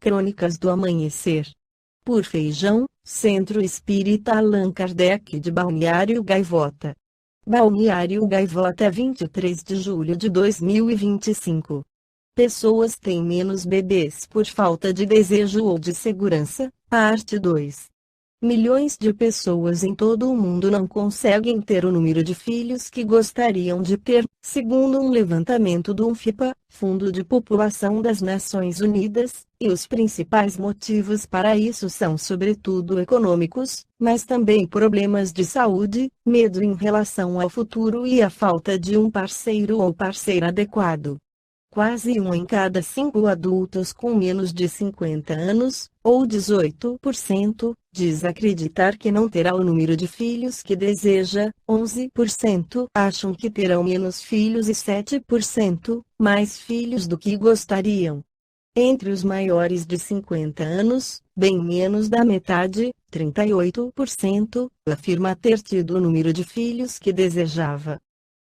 Crônicas do Amanhecer. Por Feijão, Centro Espírita Allan Kardec de Balneário Gaivota. Balneário Gaivota, 23 de julho de 2025. Pessoas têm menos bebês por falta de desejo ou de segurança, parte 2. Milhões de pessoas em todo o mundo não conseguem ter o número de filhos que gostariam de ter, segundo um levantamento do UNFPA, Fundo de População das Nações Unidas, e os principais motivos para isso são sobretudo econômicos, mas também problemas de saúde, medo em relação ao futuro e a falta de um parceiro ou parceira adequado. Quase 1 em cada 5 adultos com menos de 50 anos, ou 18%, diz acreditar que não terá o número de filhos que deseja, 11% acham que terão menos filhos e 7% mais filhos do que gostariam. Entre os maiores de 50 anos, bem menos da metade, 38%, afirma ter tido o número de filhos que desejava.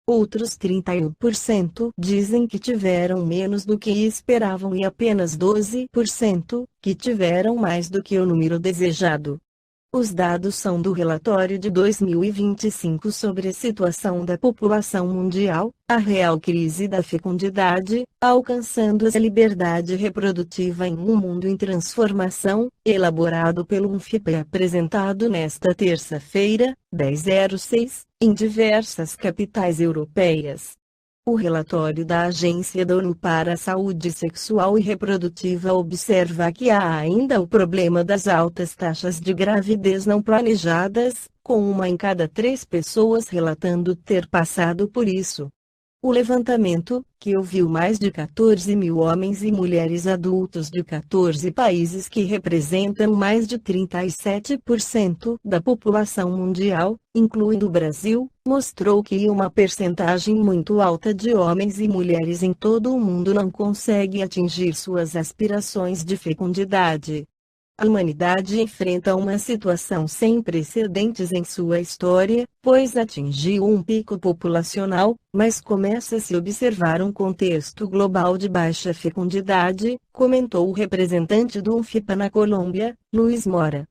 Outros 31% dizem que tiveram menos do que esperavam e apenas 12% que tiveram mais do que o número desejado. Os dados são do relatório de 2025 sobre a situação da população mundial, a real crise da fecundidade, alcançando a liberdade reprodutiva em um mundo em transformação, elaborado pelo UNFPA e apresentado nesta terça-feira, 10/06, em diversas capitais europeias. O relatório da Agência da ONU para a Saúde Sexual e Reprodutiva observa que há ainda o problema das altas taxas de gravidez não planejadas, com 1 em cada 3 pessoas relatando ter passado por isso. O levantamento, que ouviu mais de 14 mil homens e mulheres adultos de 14 países que representam mais de 37% da população mundial, incluindo o Brasil, mostrou que uma percentagem muito alta de homens e mulheres em todo o mundo não consegue atingir suas aspirações de fecundidade. A humanidade enfrenta uma situação sem precedentes em sua história, pois atingiu um pico populacional, mas começa a se observar um contexto global de baixa fecundidade, comentou o representante do UNFPA na Colômbia, Luiz Mora.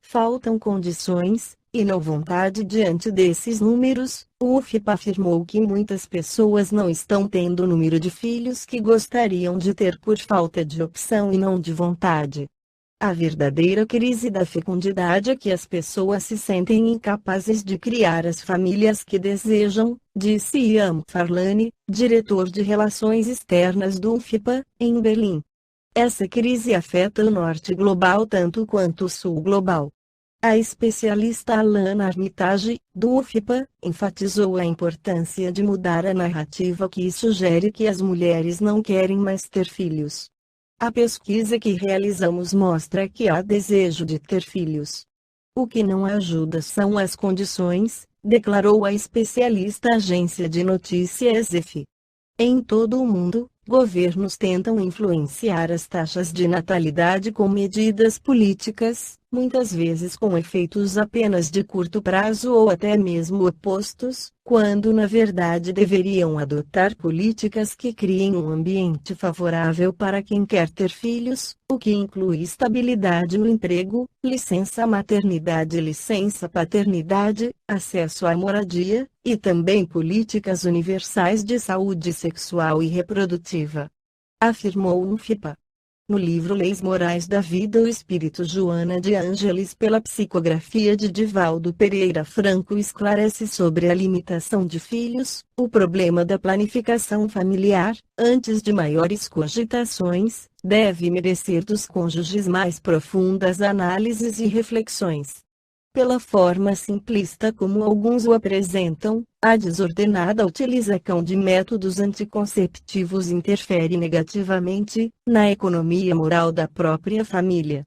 Faltam condições, e não vontade diante desses números. O UNFPA afirmou que muitas pessoas não estão tendo o número de filhos que gostariam de ter por falta de opção e não de vontade. A verdadeira crise da fecundidade é que as pessoas se sentem incapazes de criar as famílias que desejam, disse Ian Farlane, diretor de Relações Externas do UNFPA, em Berlim. Essa crise afeta o norte global tanto quanto o sul global. A especialista Alana Armitage, do UNFPA, enfatizou a importância de mudar a narrativa que sugere que as mulheres não querem mais ter filhos. A pesquisa que realizamos mostra que há desejo de ter filhos. O que não ajuda são as condições, declarou a especialista à agência de notícias EFE. Em todo o mundo, governos tentam influenciar as taxas de natalidade com medidas políticas, muitas vezes com efeitos apenas de curto prazo ou até mesmo opostos, quando na verdade deveriam adotar políticas que criem um ambiente favorável para quem quer ter filhos, o que inclui estabilidade no emprego, licença maternidade e licença paternidade, acesso à moradia, e também políticas universais de saúde sexual e reprodutiva. Afirmou o UNFPA. No livro Leis Morais da Vida, o espírito Joana de Ângeles, pela psicografia de Divaldo Pereira Franco, esclarece sobre a limitação de filhos, o problema da planificação familiar, antes de maiores cogitações, deve merecer dos cônjuges mais profundas análises e reflexões. Pela forma simplista como alguns o apresentam, a desordenada utilização de métodos anticonceptivos interfere negativamente na economia moral da própria família.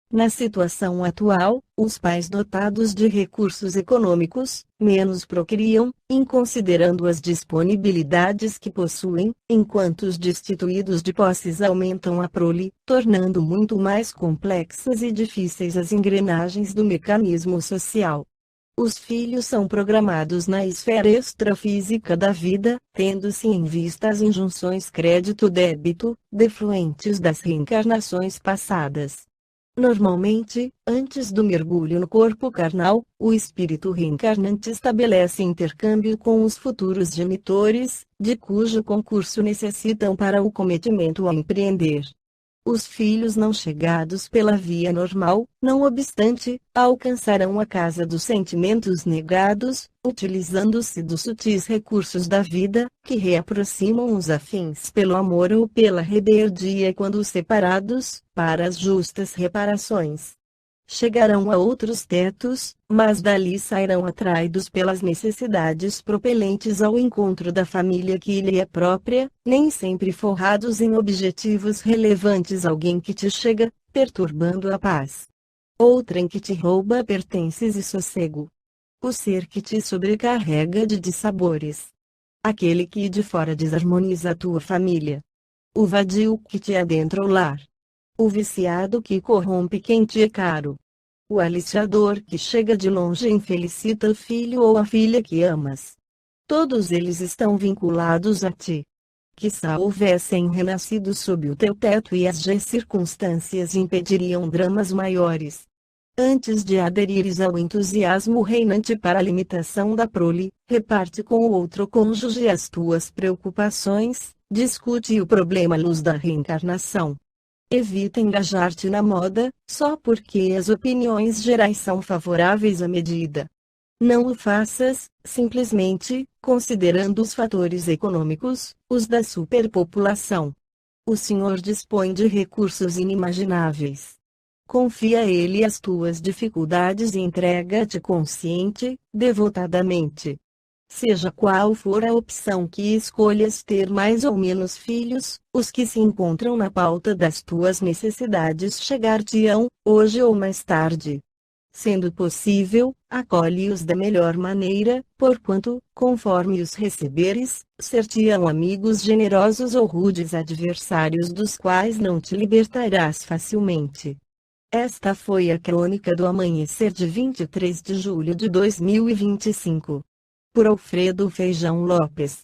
Na situação atual, os pais dotados de recursos econômicos, menos procriam, considerando as disponibilidades que possuem, enquanto os destituídos de posses aumentam a prole, tornando muito mais complexas e difíceis as engrenagens do mecanismo social. Os filhos são programados na esfera extrafísica da vida, tendo-se em vista as injunções crédito-débito, defluentes das reencarnações passadas. Normalmente, antes do mergulho no corpo carnal, o espírito reencarnante estabelece intercâmbio com os futuros genitores, de cujo concurso necessitam para o cometimento a empreender. Os filhos não chegados pela via normal, não obstante, alcançarão a casa dos sentimentos negados, utilizando-se dos sutis recursos da vida, que reaproximam os afins pelo amor ou pela rebeldia quando separados, para as justas reparações. Chegarão a outros tetos, mas dali sairão atraídos pelas necessidades propelentes ao encontro da família que lhe é própria, nem sempre forrados em objetivos relevantes. Alguém que te chega, perturbando a paz. Outrem que te rouba pertences e sossego. O ser que te sobrecarrega de dissabores. Aquele que de fora desarmoniza a tua família. O vadio que te adentra o lar. O viciado que corrompe quem te é caro. O aliciador que chega de longe e infelicita o filho ou a filha que amas. Todos eles estão vinculados a ti. Quiçá houvessem renascido sob o teu teto e as circunstâncias impediriam dramas maiores. Antes de aderires ao entusiasmo reinante para a limitação da prole, reparte com o outro cônjuge as tuas preocupações, discute o problema à luz da reencarnação. Evita engajar-te na moda, só porque as opiniões gerais são favoráveis à medida. Não o faças, simplesmente, considerando os fatores econômicos, os da superpopulação. O Senhor dispõe de recursos inimagináveis. Confia a Ele as tuas dificuldades e entrega-te consciente, devotadamente. Seja qual for a opção que escolhas, ter mais ou menos filhos, os que se encontram na pauta das tuas necessidades chegar-te-ão, hoje ou mais tarde. Sendo possível, acolhe-os da melhor maneira, porquanto, conforme os receberes, ser-te-ão amigos generosos ou rudes adversários dos quais não te libertarás facilmente. Esta foi a crônica do amanhecer de 23 de julho de 2025. Por Alfredo Feijão Lopes.